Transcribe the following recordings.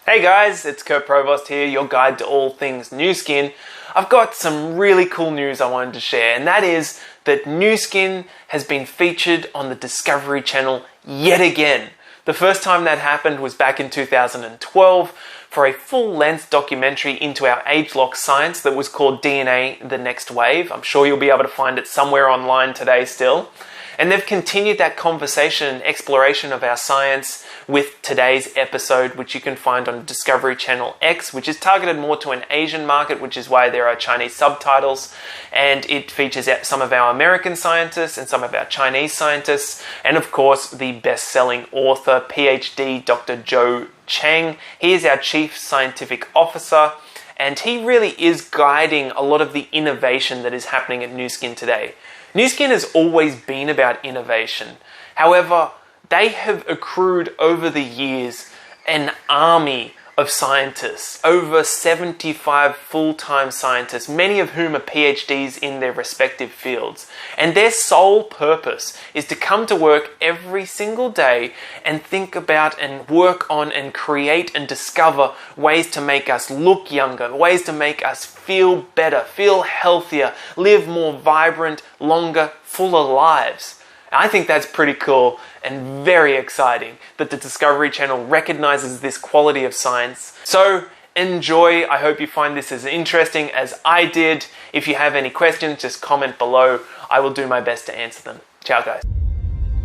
Hey guys, it's Kurt Provost here, your guide to all things NuSkin. I've got some really cool news I wanted to share, and that is that NuSkin has been featured on the Discovery Channel yet again. The first time that happened was back in 2012 for a full-length documentary into our age-lock science that was called DNA: The Next Wave. I'm sure you'll be able to find it somewhere online today still. And they've continued that conversation and exploration of our science with today's episode, which you can find on Discovery Channel X, which is targeted more to an Asian market, which is why there are Chinese subtitles. And it features some of our American scientists and some of our Chinese scientists. And of course, the best-selling author, PhD Dr. Joe Cheng. He is our Chief Scientific Officer. And he really is guiding a lot of the innovation that is happening at NuSkin today. NuSkin has always been about innovation. However, they have accrued over the years an army of scientists, over 75 full-time scientists, many of whom are PhDs in their respective fields. And their sole purpose is to come to work every single day and think about and work on and create and discover ways to make us look younger, ways to make us feel better, feel healthier, live more vibrant, longer, fuller lives. I think that's pretty cool and very exciting that the Discovery Channel recognizes this quality of science. So enjoy. I hope you find this as interesting as I did. If you have any questions, just comment below. I will do my best to answer them. Ciao, guys.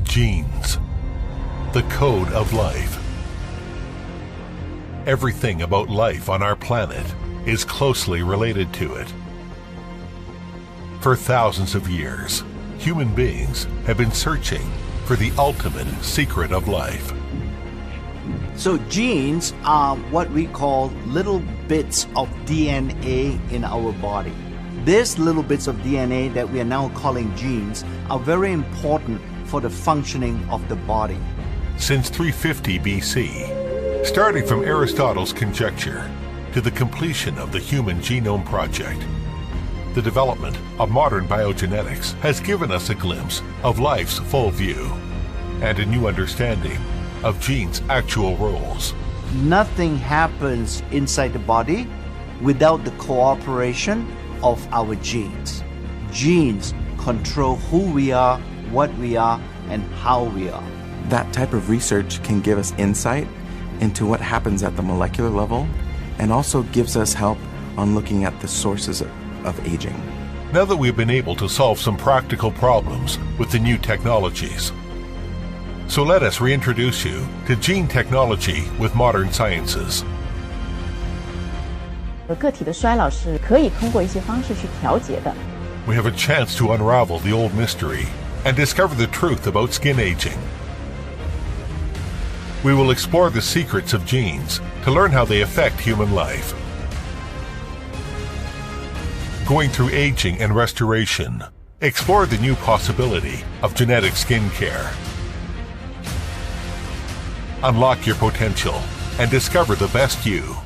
Genes, the code of life. Everything about life on our planet is closely related to it. For thousands of years, human beings have been searching for the ultimate secret of life. So genes are what we call little bits of DNA in our body. These little bits of DNA that we are now calling genes are very important for the functioning of the body. Since 350 BC, starting from Aristotle's conjecture to the completion of the Human Genome Project, the development of modern biogenetics has given us a glimpse of life's full view and a new understanding of genes' actual roles. Nothing happens inside the body without the cooperation of our genes. Genes control who we are, what we are, and how we are. That type of research can give us insight into what happens at the molecular level and also gives us help on looking at the sources of aging. Now that we've been able to solve some practical problems with the new technologies, so let us reintroduce you to gene technology with modern sciences. 个体的衰老是可以通过一些方式去调节的。 We have a chance to unravel the old mystery and discover the truth about skin aging. We will explore the secrets of genes to learn how they affect human life. Going through aging and restoration, explore the new possibility of genetic skin care. Unlock your potential and discover the best you.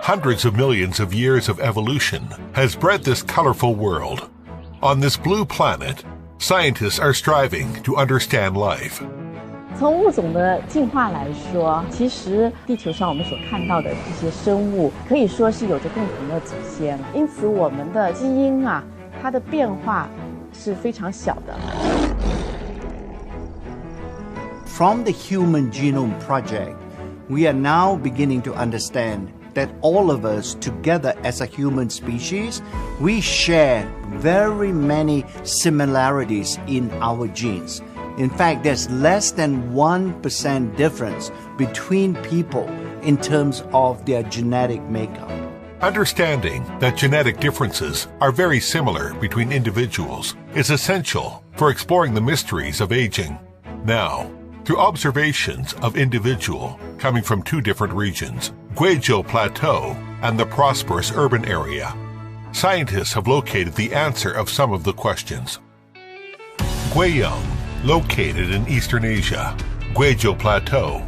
Hundreds of millions of years of evolution has bred this colorful world. On this blue planet, scientists are striving to understand life. 从物种的进化来说，其实地球上我们所看到的这些生物，可以说是有着共同的祖先，因此我们的基因啊，它的变化是非常小的。From the Human Genome Project, we are now beginning to understand that all of us together as a human species, we share very many similarities in our genes. In fact, there's less than 1% difference between people in terms of their genetic makeup. Understanding that genetic differences are very similar between individuals is essential for exploring the mysteries of aging. Now, through observations of individual coming from two different regions, Guizhou Plateau and the prosperous urban area, scientists have located the answer of some of the questions. Guiyang, located in Eastern Asia, Guizhou Plateau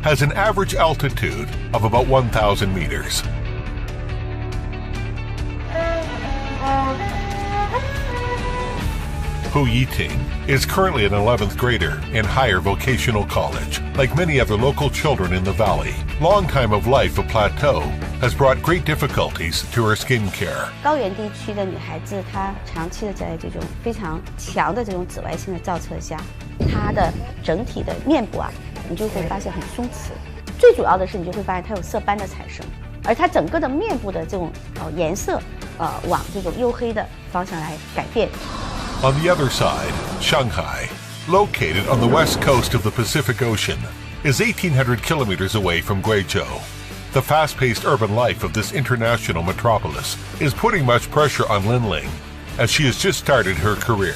has an average altitude of about 1,000 meters. Hu Yiting, is currently an 11th grader in higher vocational college. Like many other local children in the valley, long time of life of plateau has brought great difficulties to her skin care. 高原地区的女孩子，她长期的在这种非常强的这种紫外线的照射下，她的整体的面部啊，你就会发现很松弛。最主要的是，你就会发现它有色斑的产生，而它整个的面部的这种颜色，往这种黝黑的方向来改变。On the other side, Shanghai, located on the west coast of the Pacific Ocean, is 1,800 kilometers away from Guizhou. The fast-paced urban life of this international metropolis is putting much pressure on Linling, as she has just started her career.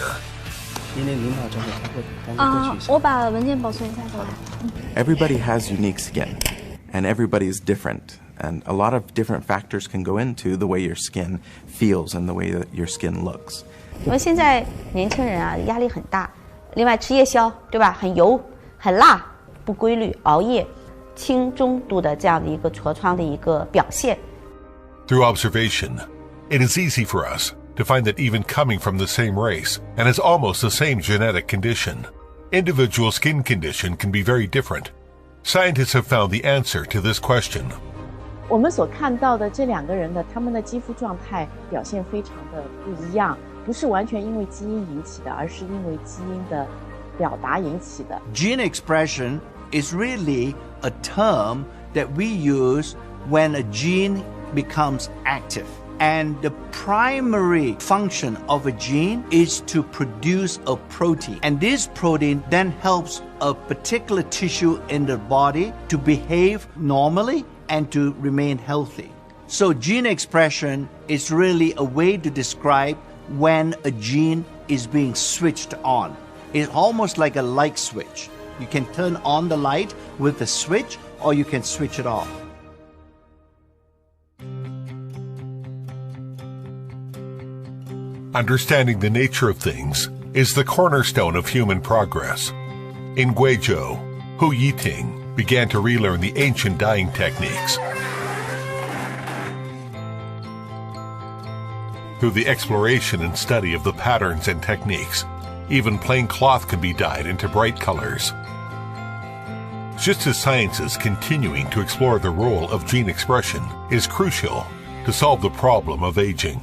我把文件保存一下再来。Everybody has unique skin, and everybody is different. And a lot of different factors can go into the way your skin feels and the way that your skin looks. 因为现在年轻人啊压力很大，另外吃夜宵，对吧？很油、很辣、不规律、熬夜，轻中度的这样的一个痤疮的一个表现。Through observation, it is easy for us to find that even coming from the same race and has almost the same genetic condition, individual skin condition can be very different. Scientists have found the answer to this question. 我们所看到的这两个人的他们的肌肤状态表现非常的不一样，不是完全因为基因引起的，而是因为基因的表达引起的。Gene expression is really a term that we use when a gene becomes active. And the primary function of a gene is to produce a protein. And this protein then helps a particular tissue in the body to behave normally and to remain healthy. So gene expression is really a way to describe when a gene is being switched on. It's almost like a light switch. You can turn on the light with the switch, or you can switch it off. Understanding the nature of things is the cornerstone of human progress. In Guizhou, Hu Yiting began to relearn the ancient dyeing techniques. Through the exploration and study of the patterns and techniques, even plain cloth can be dyed into bright colors. Just as science is continuing to explore the role of gene expression is crucial to solve the problem of aging.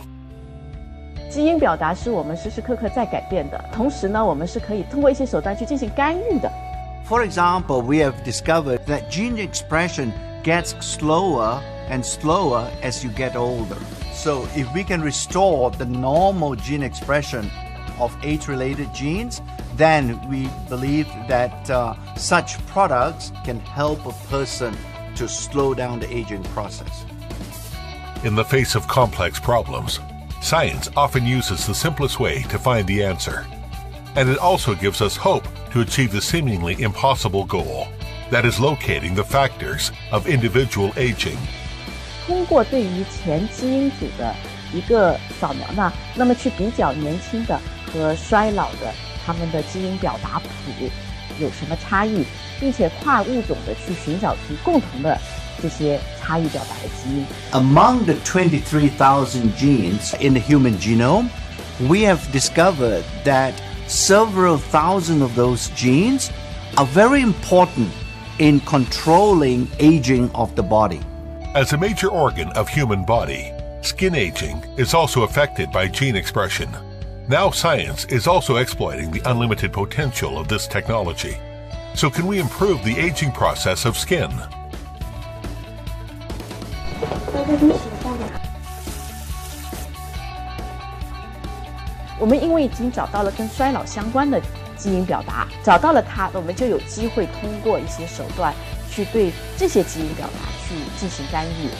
基因表达是我们时时刻刻在改变的，同时呢，我们是可以通过一些手段去进行干预的。For example, we have discovered that gene expression gets slower and slower as you get older. So if we can restore the normal gene expression of age-related genes, then we believe that such products can help a person to slow down the aging process. In the face of complex problems, science often uses the simplest way to find the answer. And it also gives us hope to achieve the seemingly impossible goal, that is locating the factors of individual aging. 通过对于前基因组的一个扫描呢，那么去比较年轻的和衰老的他们的基因表达谱有什么差异，并且跨物种的去寻找出共同的这些差异表达的基因。Among the 23,000 genes in the human genome, we have discovered that several thousand of those genes are very important in controlling aging of the body. As a major organ of human body, skin aging is also affected by gene expression. Now science is also exploiting the unlimited potential of this technology. So can we improve the aging process of skin? 我们因为已经找到了跟衰老相关的基因表达，找到了它，我们就有机会通过一些手段去对这些基因表达去进行干预。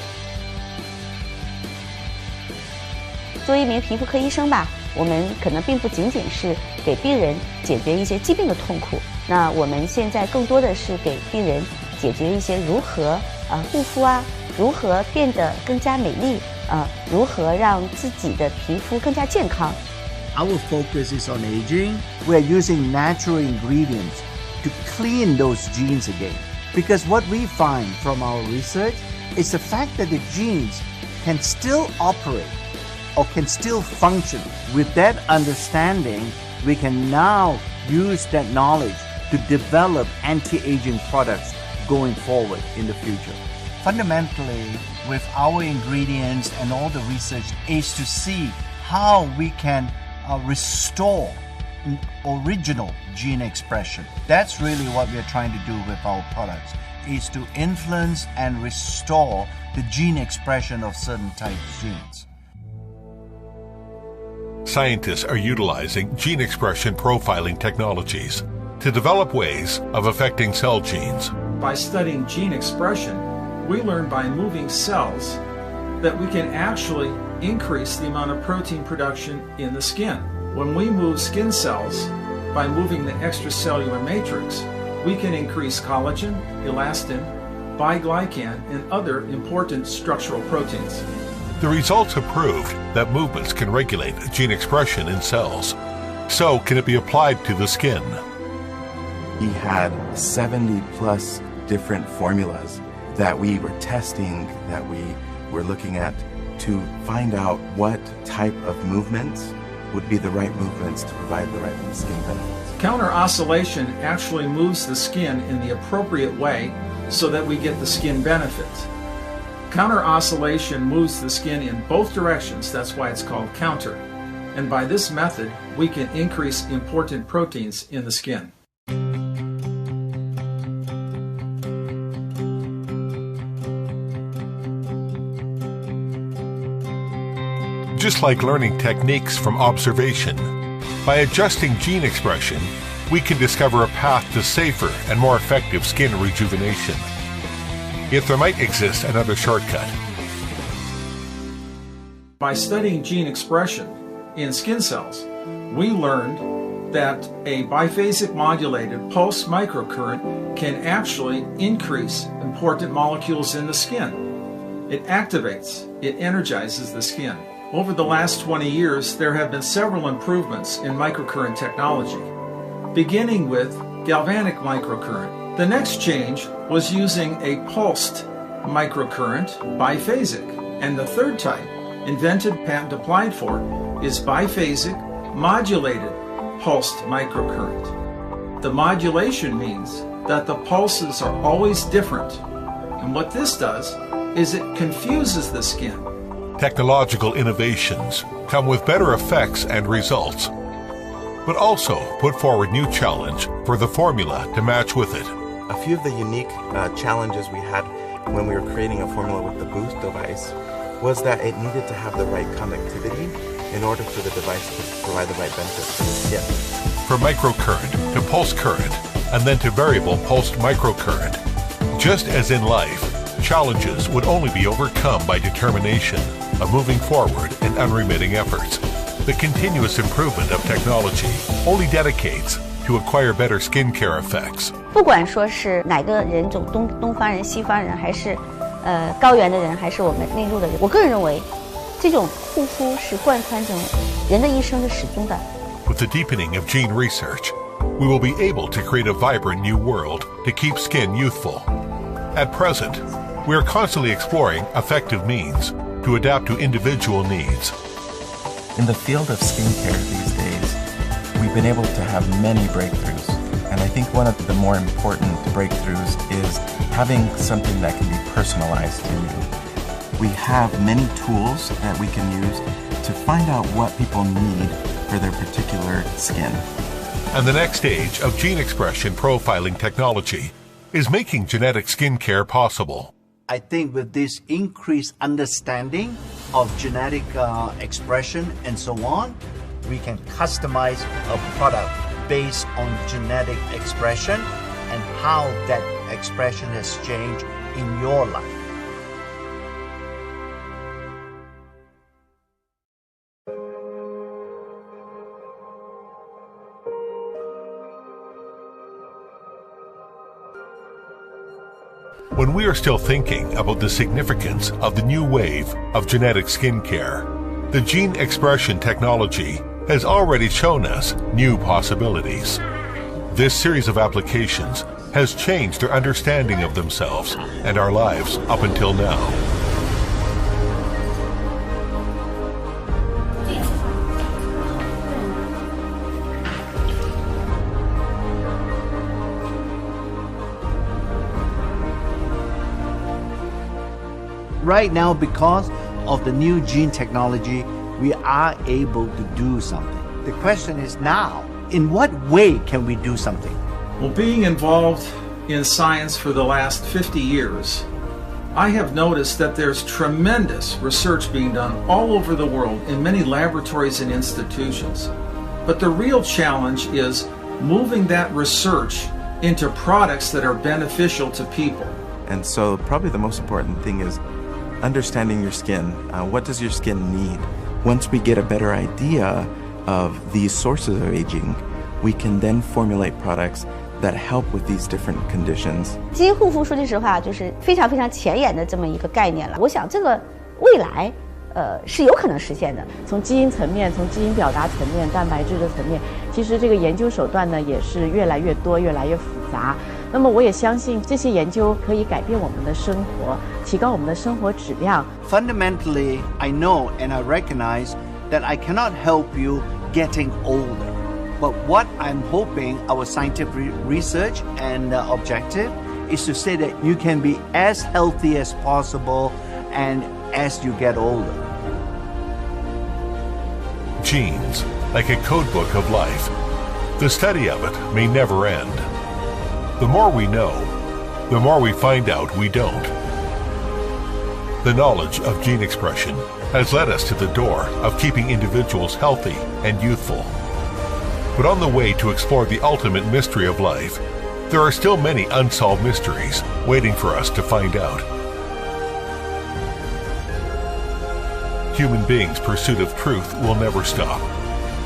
作为一名皮肤科医生吧，我们可能并不仅仅是给病人解决一些疾病的痛苦，那我们现在更多的是给病人解决一些如何护肤啊，如何变得更加美丽如何让自己的皮肤更加健康。Our focus is on aging. We are using natural ingredients to clean those genes again. Because what we find from our research is the fact that the genes can still operate or can still function. With that understanding, we can now use that knowledge to develop anti-aging products going forward in the future. Fundamentally, with our ingredients and all the research is to see how we can restore original gene expression. That's really what we're trying to do with our products, is to influence and restore the gene expression of certain types of genes. Scientists are utilizing gene expression profiling technologies to develop ways of affecting cell genes. By studying gene expression, we learn by moving cells that we can actually increase the amount of protein production in the skin. When we move skin cells by moving the extracellular matrix, we can increase collagen, elastin, biglycan, and other important structural proteins. The results have proved that movements can regulate gene expression in cells. So can it be applied to the skin? He had 70 plus different formulas that we were testing, that we were looking at to find out what type of movements would be the right movements to provide the right skin benefits. Counter oscillation actually moves the skin in the appropriate way so that we get the skin benefits. Counter oscillation moves the skin in both directions, that's why it's called counter. And by this method, we can increase important proteins in the skin. Just like learning techniques from observation, by adjusting gene expression, we can discover a path to safer and more effective skin rejuvenation. Yet there might exist another shortcut. By studying gene expression in skin cells, we learned that a biphasic modulated pulse microcurrent can actually increase important molecules in the skin. It activates, it energizes the skin. Over the last 20 years, there have been several improvements in microcurrent technology, beginning with galvanic microcurrent. The next change was using a pulsed microcurrent, biphasic, and the third type, invented, patent applied for, is biphasic modulated pulsed microcurrent. The modulation means that the pulses are always different, and what this does is it confuses the skin. Technological innovations come with better effects and results, but also put forward new challenge for the formula to match with it. A few of the unique challenges we had when we were creating a formula with the boost device was that it needed to have the right conductivity in order for the device to provide the right benefits to the skin. From microcurrent to pulse current, and then to variable pulsed microcurrent. Just as in life, challenges would only be overcome by determination, of moving forward in unremitting efforts. The continuous improvement of technology only dedicates to acquire better skincare effects. 不管说是哪个人种，东方人、西方人，还是高原的人，还是我们内陆的人，我个人认为，这种护肤是贯穿着人的一生的始终的。With the deepening of gene research, we will be able to create a vibrant new world to keep skin youthful. At present, we are constantly exploring effective means to adapt to individual needs. In the field of skincare these days, we've been able to have many breakthroughs. And I think one of the more important breakthroughs is having something that can be personalized to you. We have many tools that we can use to find out what people need for their particular skin. And the next stage of gene expression profiling technology is making genetic skincare possible. I think with this increased understanding of genetic expression and so on, we can customize a product based on genetic expression and how that expression has changed in your life. When we are still thinking about the significance of the new wave of genetic skincare, the gene expression technology has already shown us new possibilities. This series of applications has changed their understanding of themselves and our lives up until now. right now, because of the new gene technology, we are able to do something. The question is now, in what way can we do something? Well, being involved in science for the last 50 years, I have noticed that there's tremendous research being done all over the world in many laboratories and institutions. But the real challenge is moving that research into products that are beneficial to people. And so probably the most important thing is understanding your skin. What does your skin need? Once we get a better idea of these sources of aging, we can then formulate products that help with these different conditions. 基因护肤说句实话，就是非常非常前沿的这么一个概念了。我想这个未来，是有可能实现的。从基因层面，从基因表达层面，蛋白质的层面，其实这个研究手段呢也是越来越多，越来越复杂。那么我也相信这些研究可以改变我们的生活，提高我们的生活质量。Fundamentally, I know and I recognize that I cannot help you getting older. But what I'm hoping our scientific research and objective is to say that you can be as healthy as possible and as you get older. Genes, like a codebook of life. The study of it may never end. The more we know, the more we find out we don't. The knowledge of gene expression has led us to the door of keeping individuals healthy and youthful. But on the way to explore the ultimate mystery of life, there are still many unsolved mysteries waiting for us to find out. Human beings' pursuit of truth will never stop.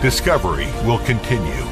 Discovery will continue.